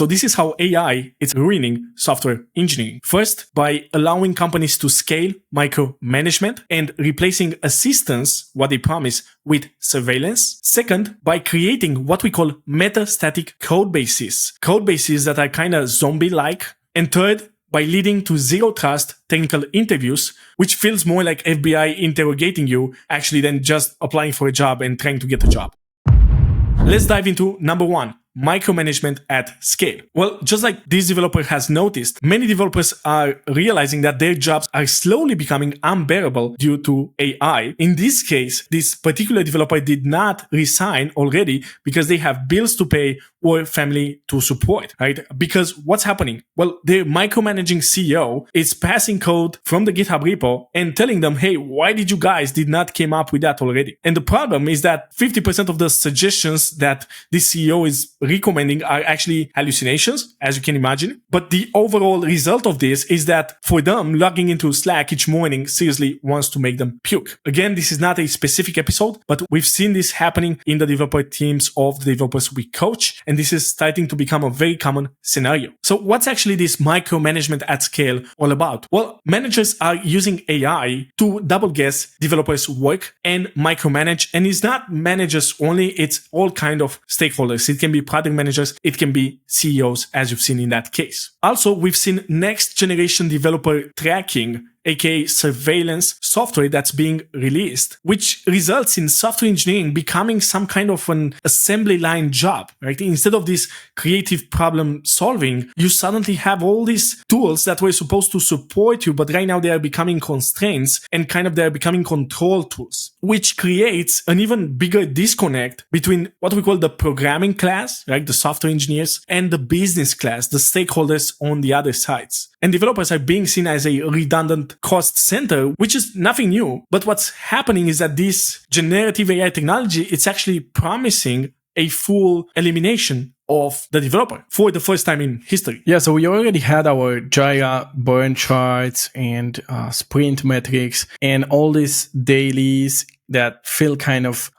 So this is how AI is ruining software engineering. First, by allowing companies to scale micromanagement and replacing assistance, what they promise, with surveillance. Second, by creating what we call metastatic code bases that are kind of zombie-like. And third, by leading to zero trust technical interviews, which feels more like FBI interrogating you actually than just applying for a job and trying to get a job. Let's dive into number one. Micromanagement at scale. Well, just like this developer has noticed, many developers are realizing that their jobs are slowly becoming unbearable due to AI. In this case, this particular developer did not resign already because they have bills to pay or family to support, right? Because what's happening? Well, their micromanaging CEO is passing code from the GitHub repo and telling them, hey, why did you guys did not came up with that already? And the problem is that 50% of the suggestions that this CEO is recommending are actually hallucinations, as you can imagine. But the overall result of this is that for them, logging into Slack each morning seriously wants to make them puke. Again, this is not a specific episode, but we've seen this happening in the developer teams of the developers we coach. And this is starting to become a very common scenario. So what's actually this micromanagement at scale all about? Well, managers are using AI to double guess developers' work and micromanage. And it's not managers only, it's all kind of stakeholders. It can be product managers, it can be CEOs, as you've seen in that case. Also, we've seen next generation developer tracking, aka surveillance software that's being released, which results in software engineering becoming some kind of an assembly line job, right? Instead of this creative problem solving, you suddenly have all these tools that were supposed to support you, but right now they are becoming constraints and kind of they're becoming control tools, which creates an even bigger disconnect between what we call the programming class, right? The software engineers, and the business class, the stakeholders on the other sides. And developers are being seen as a redundant cost center, which is nothing new. But what's happening is that this generative AI technology, it's actually promising a full elimination of the developer for the first time in history. Yeah, so we already had our Jira burn charts and sprint metrics and all these dailies that feel kind of,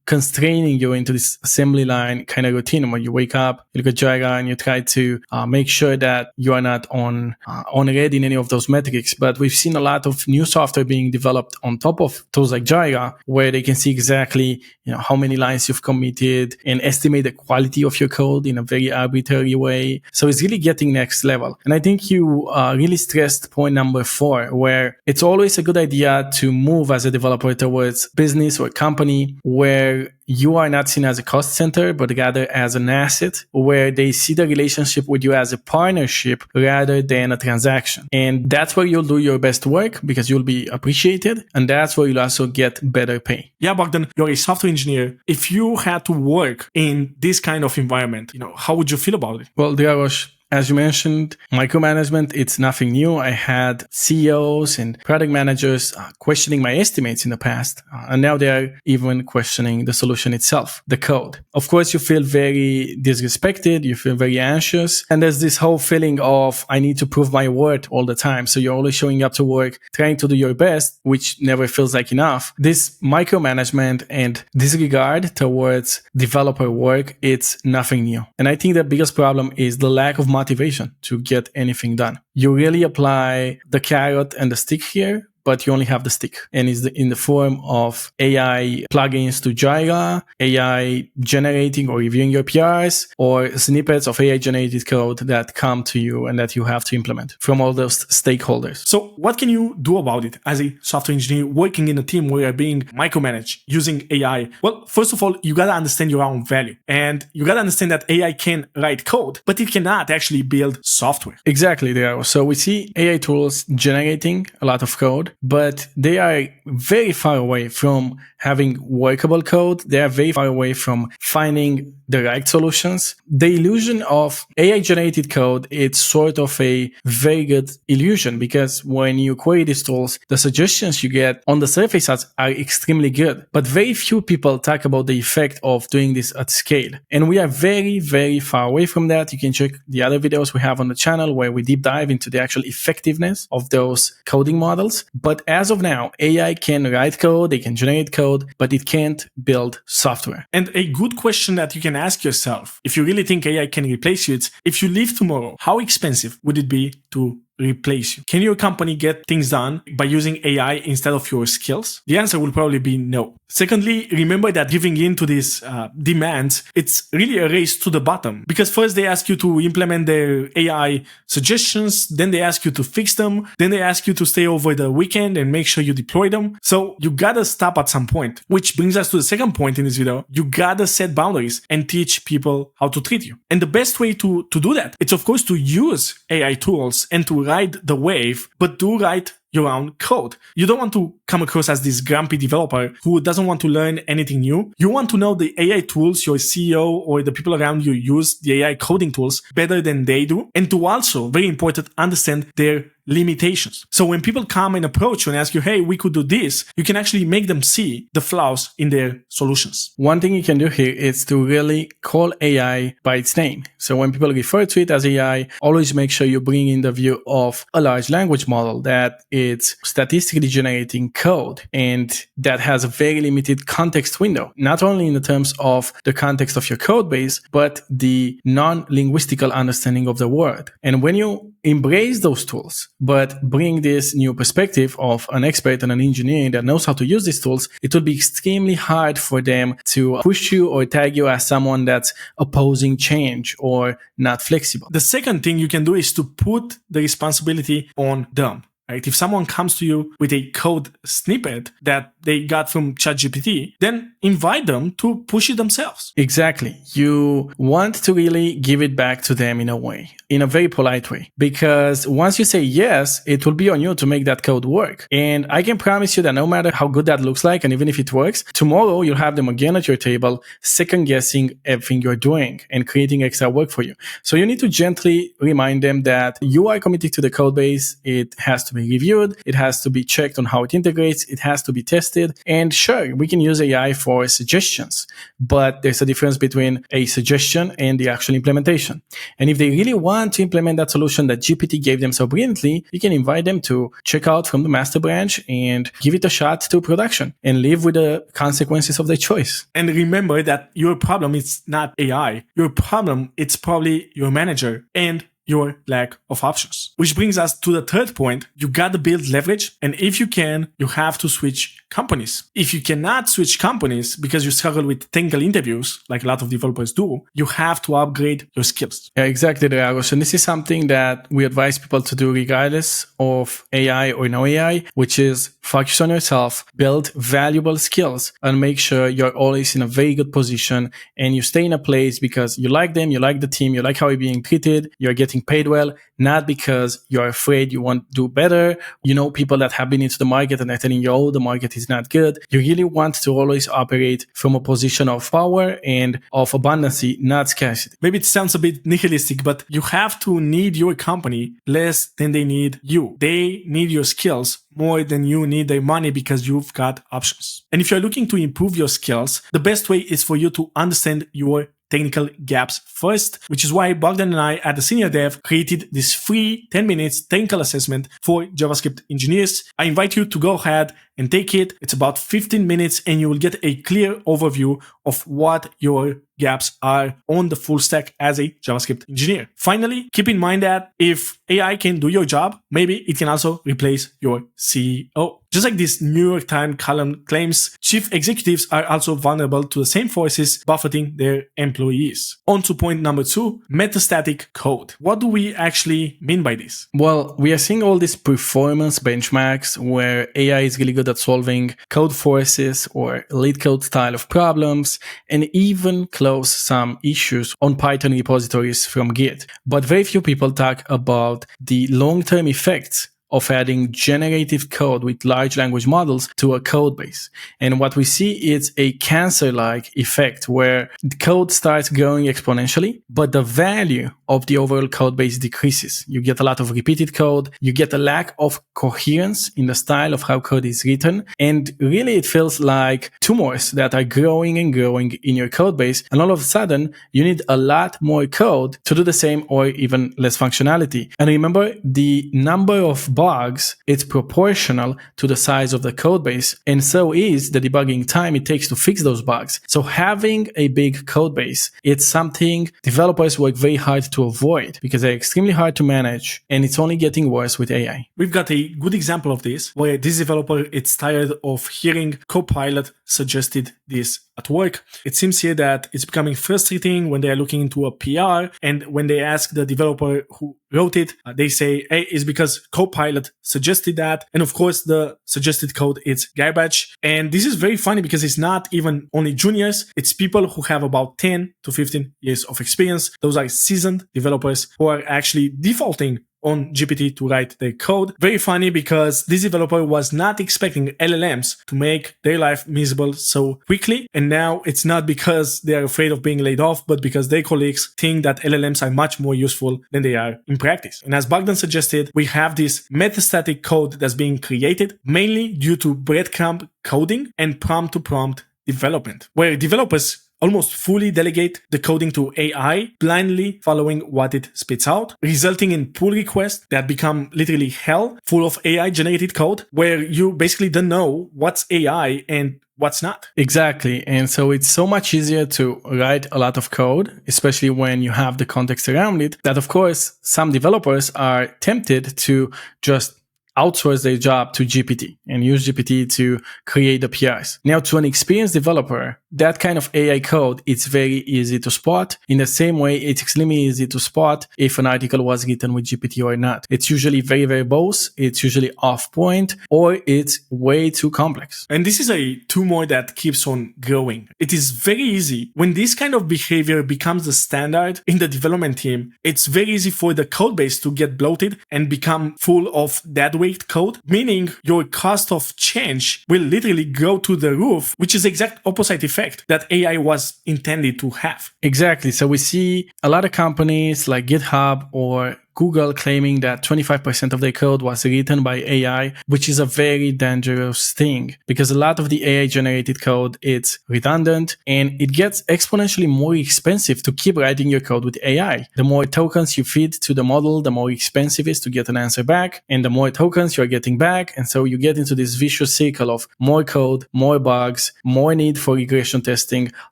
constraining you into this assembly line kind of routine where you wake up, you look at Jira and you try to make sure that you are not on red in any of those metrics. But we've seen a lot of new software being developed on top of tools like Jira, where they can see exactly, how many lines you've committed and estimate the quality of your code in a very arbitrary way. So it's really getting next level. And I think you really stressed point number 4, where it's always a good idea to move as a developer towards business or company where you are not seen as a cost center, but rather as an asset, where they see the relationship with you as a partnership rather than a transaction. And that's where you'll do your best work because you'll be appreciated. And that's where you'll also get better pay. Yeah, Bogdan, you're a software engineer. If you had to work in this kind of environment, how would you feel about it? Well, Dragosh, as you mentioned, micromanagement, it's nothing new. I had CEOs and product managers questioning my estimates in the past. And now they're even questioning the solution itself, the code. Of course, you feel very disrespected. You feel very anxious. And there's this whole feeling of, I need to prove my worth all the time. So you're always showing up to work, trying to do your best, which never feels like enough. This micromanagement and disregard towards developer work, it's nothing new. And I think the biggest problem is the lack of motivation to get anything done. You really apply the carrot and the stick here, but you only have the stick. And it's in the form of AI plugins to Jira, AI generating or reviewing your PRs, or snippets of AI generated code that come to you and that you have to implement from all those stakeholders. So what can you do about it as a software engineer working in a team where you're being micromanaged using AI? Well, first of all, you got to understand your own value. And you got to understand that AI can write code, but it cannot actually build software. Exactly, there. So we see AI tools generating a lot of code, but they are very far away from having workable code. They are very far away from finding the right solutions. The illusion of AI-generated code, it's sort of a very good illusion because when you query these tools, the suggestions you get on the surface are extremely good. But very few people talk about the effect of doing this at scale. And we are very, very far away from that. You can check the other videos we have on the channel where we deep dive into the actual effectiveness of those coding models. But as of now, AI can write code, they can generate code, but it can't build software. And a good question that you can ask yourself, if you really think AI can replace you, it's if you leave tomorrow, how expensive would it be to replace you? Can your company get things done by using AI instead of your skills? The answer will probably be no. Secondly, remember that giving in to these demands, it's really a race to the bottom, because first they ask you to implement their AI suggestions, then they ask you to fix them, then they ask you to stay over the weekend and make sure you deploy them. So you gotta stop at some point, which brings us to the second point in this video. You gotta set boundaries and teach people how to treat you. And the best way to do that, it's of course to use AI tools and to ride the wave, but do write your own code. You don't want to come across as this grumpy developer who doesn't want to learn anything new. You want to know the AI tools your CEO or the people around you use, the AI coding tools, better than they do. And to also, very important, understand their limitations. So when people come and approach you and ask you, hey, we could do this, you can actually make them see the flaws in their solutions. One thing you can do here is to really call AI by its name. So when people refer to it as AI, always make sure you bring in the view of a large language model that it's statistically generating code and that has a very limited context window, not only in the terms of the context of your code base, but the non-linguistical understanding of the word. And when you embrace those tools, but bring this new perspective of an expert and an engineer that knows how to use these tools, it will be extremely hard for them to push you or tag you as someone that's opposing change or not flexible. The second thing you can do is to put the responsibility on them. Right? If someone comes to you with a code snippet that they got from ChatGPT, then invite them to push it themselves. Exactly. You want to really give it back to them in a way, in a very polite way, because once you say yes, it will be on you to make that code work. And I can promise you that no matter how good that looks like, and even if it works, tomorrow you'll have them again at your table, second guessing everything you're doing and creating extra work for you. So you need to gently remind them that you are committed to the code base. It has to be reviewed. It has to be checked on how it integrates. It has to be tested. And sure, we can use AI for suggestions, but there's a difference between a suggestion and the actual implementation. And if they really want to implement that solution that GPT gave them so brilliantly, you can invite them to check out from the master branch and give it a shot to production and live with the consequences of their choice. And remember that your problem is not AI. Your problem, it's probably your manager and your lack of options. Which brings us to the third point. You gotta build leverage. And if you can, you have to switch companies. If you cannot switch companies because you struggle with technical interviews, like a lot of developers do, you have to upgrade your skills. Yeah, exactly, Dragos. And this is something that we advise people to do regardless of AI or no AI, which is focus on yourself, build valuable skills, and make sure you're always in a very good position and you stay in a place because you like them, you like the team, you like how you're being treated, you're getting paid well, not because you're afraid you want to do better. You know, people that have been into the market and they're telling you, oh, the market is not good. You really want to always operate from a position of power and of abundancy, not scarcity. Maybe it sounds a bit nihilistic, but you have to need your company less than they need you. They need your skills more than you need their money because you've got options. And if you're looking to improve your skills, the best way is for you to understand your technical gaps first, which is why Bogdan and I at the Senior Dev created this free 10 minutes technical assessment for JavaScript engineers. I invite you to go ahead and take it. It's about 15 minutes and you will get a clear overview of what your gaps are on the full stack as a JavaScript engineer. Finally, keep in mind that if AI can do your job, maybe it can also replace your CEO. Just like this New York Times column claims, chief executives are also vulnerable to the same forces buffeting their employees. On to point number 2, metastatic code. What do we actually mean by this? Well, we are seeing all these performance benchmarks where AI is really good at solving code forces or lead code style of problems and even close some issues on Python repositories from Git. But very few people talk about the long-term effects of adding generative code with large language models to a code base. And what we see is a cancer-like effect where the code starts growing exponentially, but the value of the overall code base decreases. You get a lot of repeated code. You get a lack of coherence in the style of how code is written. And really, it feels like tumors that are growing and growing in your code base. And all of a sudden, you need a lot more code to do the same or even less functionality. And remember, the number of bugs, it's proportional to the size of the code base. And so is the debugging time it takes to fix those bugs. So having a big code base, it's something developers work very hard to avoid because they're extremely hard to manage, and it's only getting worse with AI. We've got a good example of this where this developer is tired of hearing Copilot suggested this at work. It seems here that it's becoming frustrating when they are looking into a PR, and when they ask the developer who wrote it, they say, hey, it's because Copilot suggested that. And of course, the suggested code is garbage. And this is very funny because it's not even only juniors. It's people who have about 10 to 15 years of experience. Those are seasoned developers who are actually defaulting on GPT to write their code. Very funny because this developer was not expecting LLMs to make their life miserable so quickly. And now it's not because they are afraid of being laid off, but because their colleagues think that LLMs are much more useful than they are in practice. And as Bogdan suggested, we have this metastatic code that's being created mainly due to breadcrumb coding and prompt-to-prompt development, where developers almost fully delegate the coding to AI, blindly following what it spits out, resulting in pull requests that become literally hell, full of AI-generated code, where you basically don't know what's AI and what's not. Exactly. And so it's so much easier to write a lot of code, especially when you have the context around it, that of course, some developers are tempted to just outsource their job to GPT and use GPT to create the PRs. Now, to an experienced developer, that kind of AI code, it's very easy to spot. In the same way, it's extremely easy to spot if an article was written with GPT or not. It's usually very verbose, it's usually off point, or it's way too complex. And this is a tumor that keeps on growing. It is very easy when this kind of behavior becomes the standard in the development team. It's very easy for the code base to get bloated and become full of deadweight code, meaning your cost of change will literally go to the roof, which is the exact opposite effect that AI was intended to have. Exactly. So we see a lot of companies like GitHub or Google claiming that 25% of their code was written by AI, which is a very dangerous thing because a lot of the AI generated code, it's redundant and it gets exponentially more expensive to keep writing your code with AI. The more tokens you feed to the model, the more expensive it is to get an answer back, and the more tokens you're getting back. And so you get into this vicious cycle of more code, more bugs, more need for regression testing,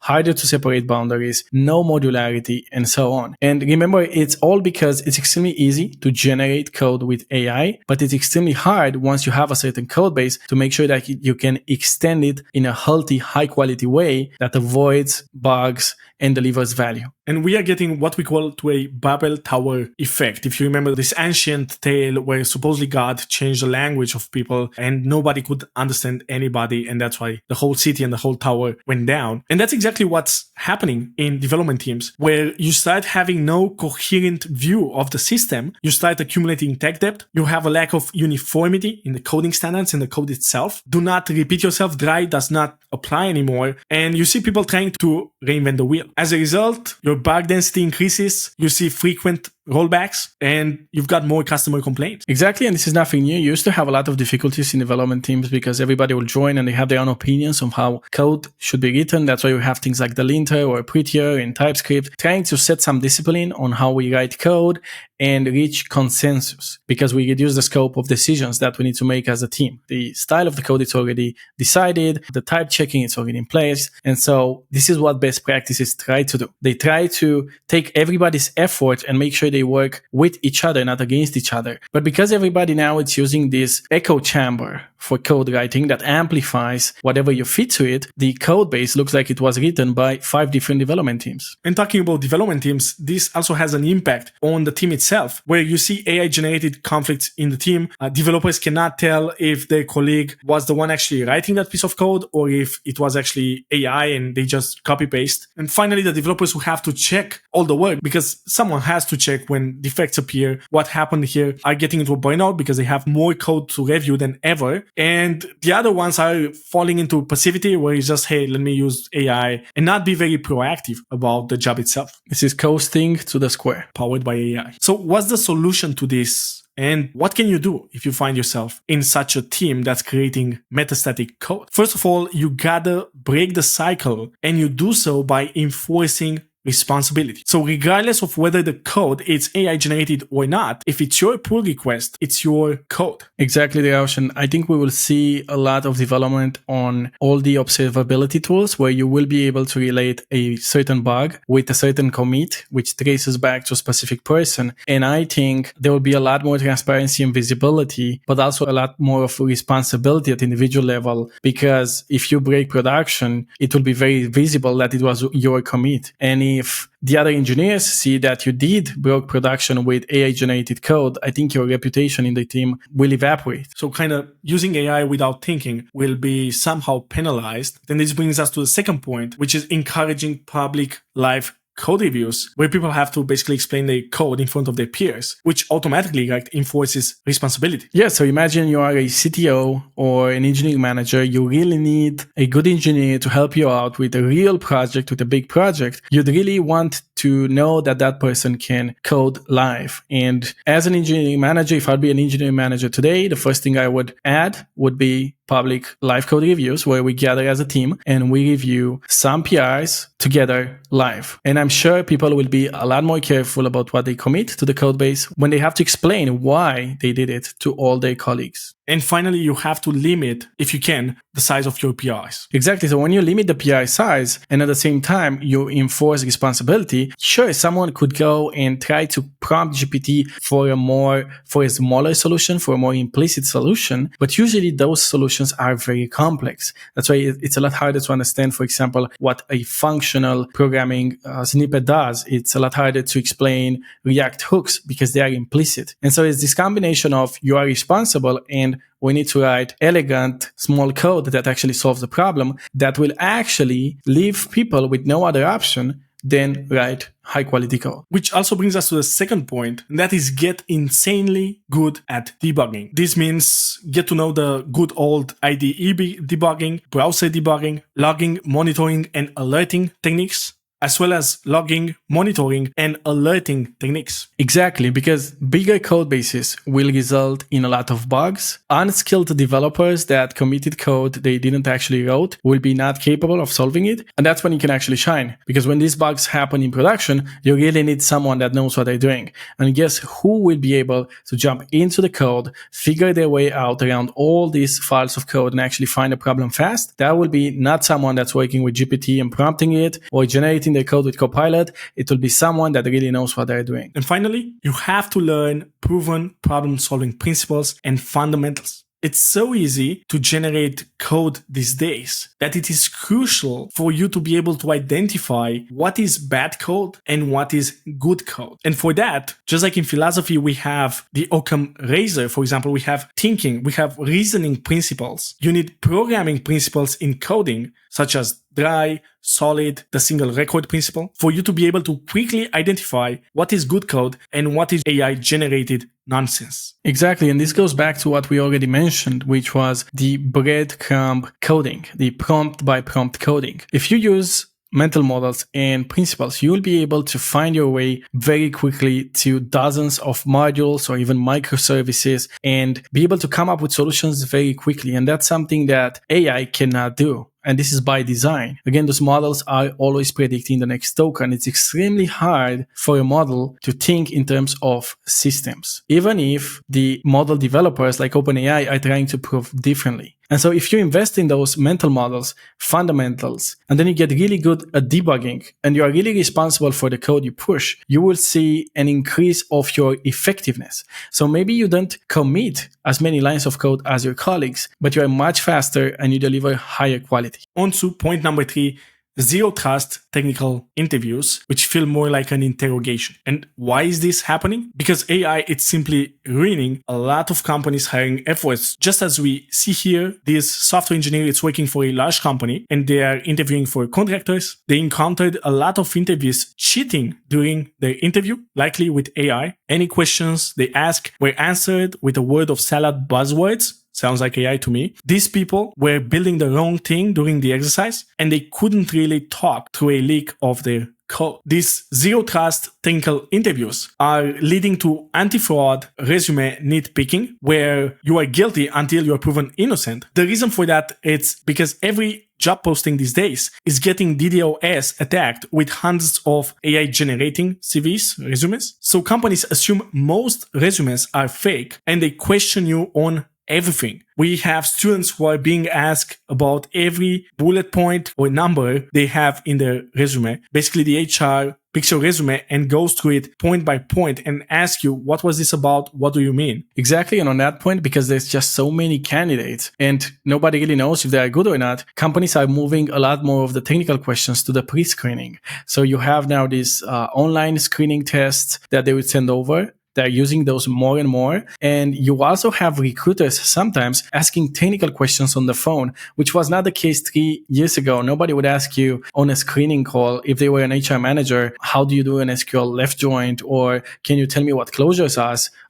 harder to separate boundaries, no modularity, and so on. And remember, it's all because it's extremely easy to generate code with AI, but it's extremely hard once you have a certain code base to make sure that you can extend it in a healthy, high quality way that avoids bugs and delivers value. And we are getting what we call to a Babel Tower effect. If you remember this ancient tale where supposedly God changed the language of people and nobody could understand anybody, and that's why the whole city and the whole tower went down. And that's exactly what's happening in development teams, where you start having no coherent view of the system, you start accumulating tech debt, you have a lack of uniformity in the coding standards and the code itself. Do not repeat yourself, dry does not apply anymore, and you see people trying to reinvent the wheel. As a result, your bug density increases, you see frequent rollbacks, and you've got more customer complaints. Exactly, and this is nothing new. You used to have a lot of difficulties in development teams because everybody will join and they have their own opinions on how code should be written. That's why you have things like the linter or prettier in TypeScript, trying to set some discipline on how we write code and reach consensus because we reduce the scope of decisions that we need to make as a team. The style of the code is already decided, the type checking is already in place. And so this is what best practices try to do. They try to take everybody's effort and make sure they work with each other, not against each other. But because everybody now is using this echo chamber for code writing that amplifies whatever you feed to it, the code base looks like it was written by 5 different development teams. And talking about development teams, this also has an impact on the team itself, where you see AI-generated conflicts in the team. Developers cannot tell if their colleague was the one actually writing that piece of code or if it was actually AI and they just copy-paste. And finally, the developers who have to check all the work because someone has to check project when defects appear, what happened here, are getting into a burnout because they have more code to review than ever. And the other ones are falling into passivity where it's just, hey, let me use AI and not be very proactive about the job itself. This is coasting to the square. Powered by AI. So what's the solution to this? And what can you do if you find yourself in such a team that's creating metastatic code? First of all, you gotta break the cycle, and you do so by enforcing responsibility. So regardless of whether the code is AI generated or not, if it's your pull request, it's your code. Exactly, Raush. And I think we will see a lot of development on all the observability tools where you will be able to relate a certain bug with a certain commit, which traces back to a specific person. And I think there will be a lot more transparency and visibility, but also a lot more of responsibility at individual level, because if you break production, it will be very visible that it was your commit. And if the other engineers see that you did broke production with AI generated code, I think your reputation in the team will evaporate. So kind of using AI without thinking will be somehow penalized. Then this brings us to the second point, which is encouraging public live code reviews, where people have to basically explain their code in front of their peers, which automatically enforces responsibility. Yeah, so imagine you are a CTO or an engineering manager. You really need a good engineer to help you out with a real project, with a big project. You'd really want to know that that person can code live. And as an engineering manager, if I'd be an engineering manager today, the first thing I would add would be public live code reviews, where we gather as a team and we review some PRs together live. And I'm sure people will be a lot more careful about what they commit to the code base when they have to explain why they did it to all their colleagues. And finally, you have to limit, if you can, the size of your PRs. Exactly. So when you limit the PI size and at the same time you enforce responsibility, sure, someone could go and try to prompt GPT for a smaller solution, for a more implicit solution. But usually those solutions are very complex. That's why it's a lot harder to understand, for example, what a functional programming snippet does. It's a lot harder to explain React hooks because they are implicit. And so it's this combination of you are responsible and we need to write elegant small code that actually solves the problem that will actually leave people with no other option than write high quality code. Which also brings us to the second point, and that is get insanely good at debugging. This means get to know the good old IDE debugging, browser debugging, logging, monitoring, and alerting techniques, as well as logging, monitoring, and alerting techniques. Exactly, because bigger code bases will result in a lot of bugs. Unskilled developers that committed code they didn't actually wrote will be not capable of solving it. And that's when you can actually shine. Because when these bugs happen in production, you really need someone that knows what they're doing. And guess who will be able to jump into the code, figure their way out around all these files of code and actually find a problem fast? That will be not someone that's working with GPT and prompting it or generating their code with Copilot. It will be someone that really knows what they're doing. And finally, you have to learn proven problem-solving principles and fundamentals. It's so easy to generate code these days that it is crucial for you to be able to identify what is bad code and what is good code. And for that, just like in philosophy, we have the Occam razor, for example, we have thinking, we have reasoning principles. You need programming principles in coding, such as dry, solid, the single record principle, for you to be able to quickly identify what is good code and what is AI generated nonsense. Exactly. And this goes back to what we already mentioned, which was the breadcrumb coding, the prompt by prompt coding. If you use mental models and principles, you will be able to find your way very quickly to dozens of modules or even microservices and be able to come up with solutions very quickly. And that's something that AI cannot do. And this is by design. Again, those models are always predicting the next token. It's extremely hard for a model to think in terms of systems, even if the model developers like OpenAI are trying to prove differently. And so if you invest in those mental models, fundamentals, and then you get really good at debugging and you are really responsible for the code you push, you will see an increase of your effectiveness. So maybe you don't commit as many lines of code as your colleagues, but you are much faster and you deliver higher quality. On to point number 3, zero trust technical interviews, which feel more like an interrogation. And why is this happening? Because AI, it's simply ruining a lot of companies' hiring efforts. Just as we see here, this software engineer is working for a large company and they are interviewing for contractors. They encountered a lot of interviews cheating during their interview, likely with AI. Any questions they asked were answered with a word of salad buzzwords. Sounds like AI to me. These people were building the wrong thing during the exercise and they couldn't really talk through a leak of their code. These zero trust technical interviews are leading to anti-fraud resume nitpicking, where you are guilty until you are proven innocent. The reason for that is because every job posting these days is getting DDoS attacked with hundreds of AI generating CVs, resumes. So companies assume most resumes are fake and they question you on everything. We have students who are being asked about every bullet point or number they have in their resume. Basically, the HR picks your resume and goes through it point by point and asks you, what was this about? What do you mean? Exactly. And on that point, because there's just so many candidates and nobody really knows if they are good or not, companies are moving a lot more of the technical questions to the pre-screening. So you have now these online screening tests that they would send over. They're using those more and more. And you also have recruiters sometimes asking technical questions on the phone, which was not the case 3 years ago. Nobody would ask you on a screening call, if they were an HR manager, how do you do an SQL left joint? Or can you tell me what closures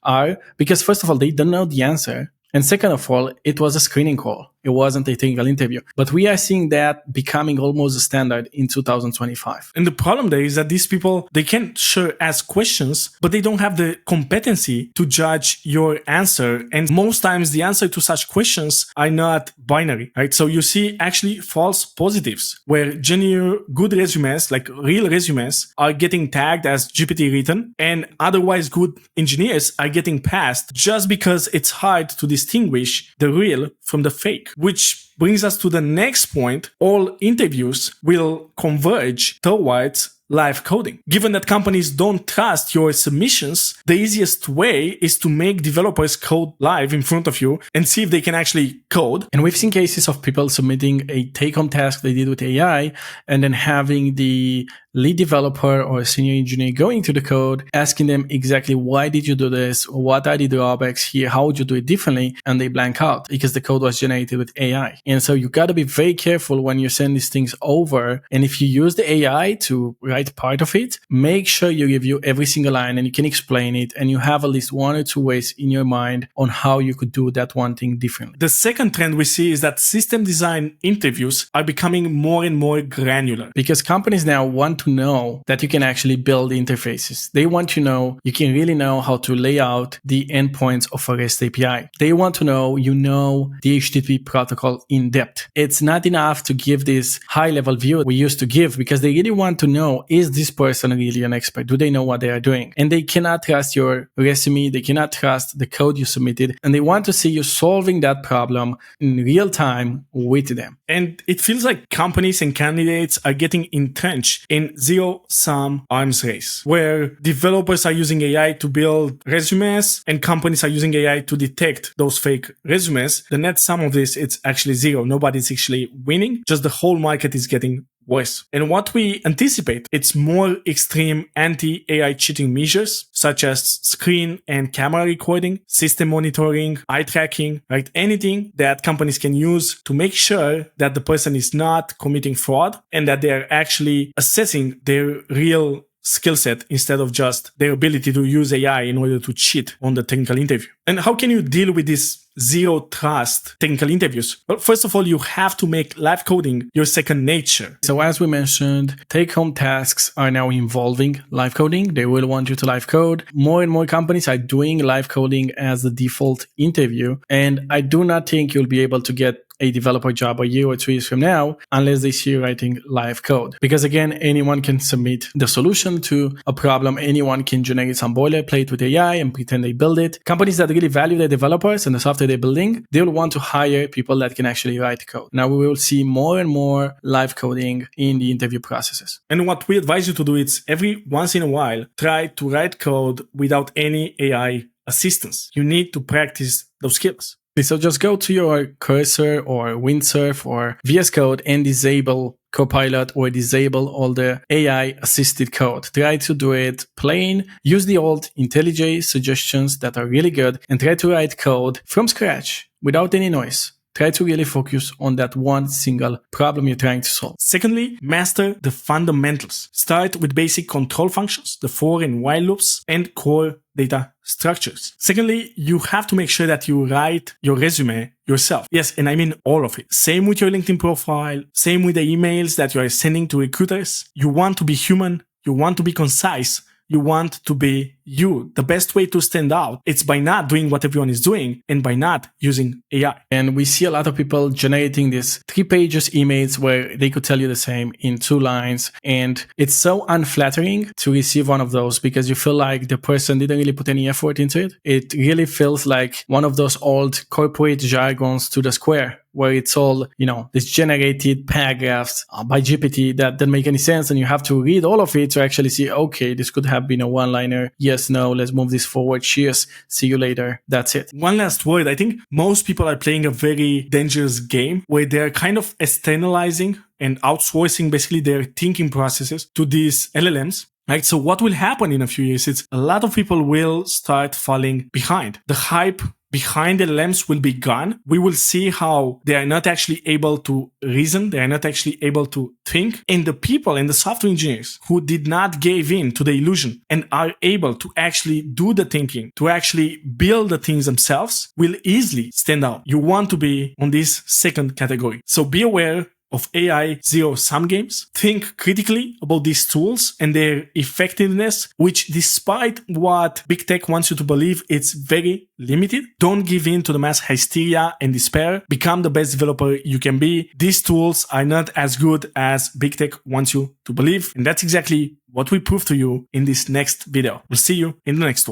are? Because first of all, they don't know the answer. And second of all, it was a screening call. It wasn't a technical interview. But we are seeing that becoming almost a standard in 2025. And the problem there is that these people, they can sure ask questions, but they don't have the competency to judge your answer. And most times the answer to such questions are not binary, right? So you see actually false positives where genuine good resumes, like real resumes, are getting tagged as GPT written, and otherwise good engineers are getting passed just because it's hard to distinguish the real from the fake. Which brings us to the next point. All interviews will converge towards live coding. Given that companies don't trust your submissions, the easiest way is to make developers code live in front of you and see if they can actually code. And we've seen cases of people submitting a take-home task they did with AI and then having the lead developer or senior engineer going to the code, asking them exactly why did you do this? What are the drawbacks here? How would you do it differently? And they blank out because the code was generated with AI. And so you got to be very careful when you send these things over. And if you use the AI to write part of it, make sure you review every single line and you can explain it. And you have at least 1 or 2 ways in your mind on how you could do that one thing differently. The second trend we see is that system design interviews are becoming more and more granular. Because companies now want to know that you can actually build interfaces. They want to know you can really know how to lay out the endpoints of a REST API. They want to know you know the HTTP protocol in depth. It's not enough to give this high-level view we used to give because they really want to know, is this person really an expert? Do they know what they are doing? And they cannot trust your resume. They cannot trust the code you submitted. And they want to see you solving that problem in real time with them. And it feels like companies and candidates are getting entrenched in zero-sum arms race, where developers are using AI to build resumes and companies are using AI to detect those fake resumes. The net sum of this, it's actually zero. Nobody's actually winning. Just the whole market is getting worse. And what we anticipate, it's more extreme anti-AI cheating measures, such as screen and camera recording, system monitoring, eye tracking, right? Anything that companies can use to make sure that the person is not committing fraud and that they are actually assessing their real skill set instead of just their ability to use AI in order to cheat on the technical interview. And how can you deal with this zero trust technical interviews? Well, first of all, you have to make live coding your second nature. So as we mentioned, take-home tasks are now involving live coding. They will want you to live code. More and more companies are doing live coding as the default interview. And I do not think you'll be able to get a developer job a year or 2 years from now unless they see you writing live code. Because again, anyone can submit the solution to a problem. Anyone can generate some boilerplate with AI and pretend they build it. Companies that really value their developers and the software they're building, they'll want to hire people that can actually write code. Now we will see more and more live coding in the interview processes. And what we advise you to do is every once in a while, try to write code without any AI assistance. You need to practice those skills. So just go to your cursor or windsurf or VS Code and disable Copilot or disable all the AI assisted code. Try to do it plain. Use the old IntelliJ suggestions that are really good and try to write code from scratch without any noise. Try to really focus on that one single problem you're trying to solve. Secondly, master the fundamentals. Start with basic control functions, the for and while loops, and core data structures. Secondly, you have to make sure that you write your resume yourself. Yes, and I mean all of it. Same with your LinkedIn profile, same with the emails that you are sending to recruiters. You want to be human, you want to be concise, you want to be you. The best way to stand out, it's by not doing what everyone is doing and by not using AI. And we see a lot of people generating these 3-page emails where they could tell you the same in 2 lines. And it's so unflattering to receive one of those because you feel like the person didn't really put any effort into it. It really feels like one of those old corporate jargons to the square, where it's all, this generated paragraphs by GPT that don't make any sense. And you have to read all of it to actually see, okay, this could have been a one-liner. Yes, no, let's move this forward. Cheers. See you later. That's it. One last word. I think most people are playing a very dangerous game where they're kind of externalizing and outsourcing basically their thinking processes to these LLMs. Right? So what will happen in a few years? It's a lot of people will start falling behind. The hype behind the LLMs will be gone. We will see how they are not actually able to reason. They are not actually able to think. And the people and the software engineers who did not give in to the illusion and are able to actually do the thinking, to actually build the things themselves, will easily stand out. You want to be on this second category. So be aware of AI zero-sum games. Think critically about these tools and their effectiveness, which despite what big tech wants you to believe, it's very limited. Don't give in to the mass hysteria and despair. Become the best developer you can be. These tools are not as good as big tech wants you to believe. And that's exactly what we prove to you in this next video. We'll see you in the next one.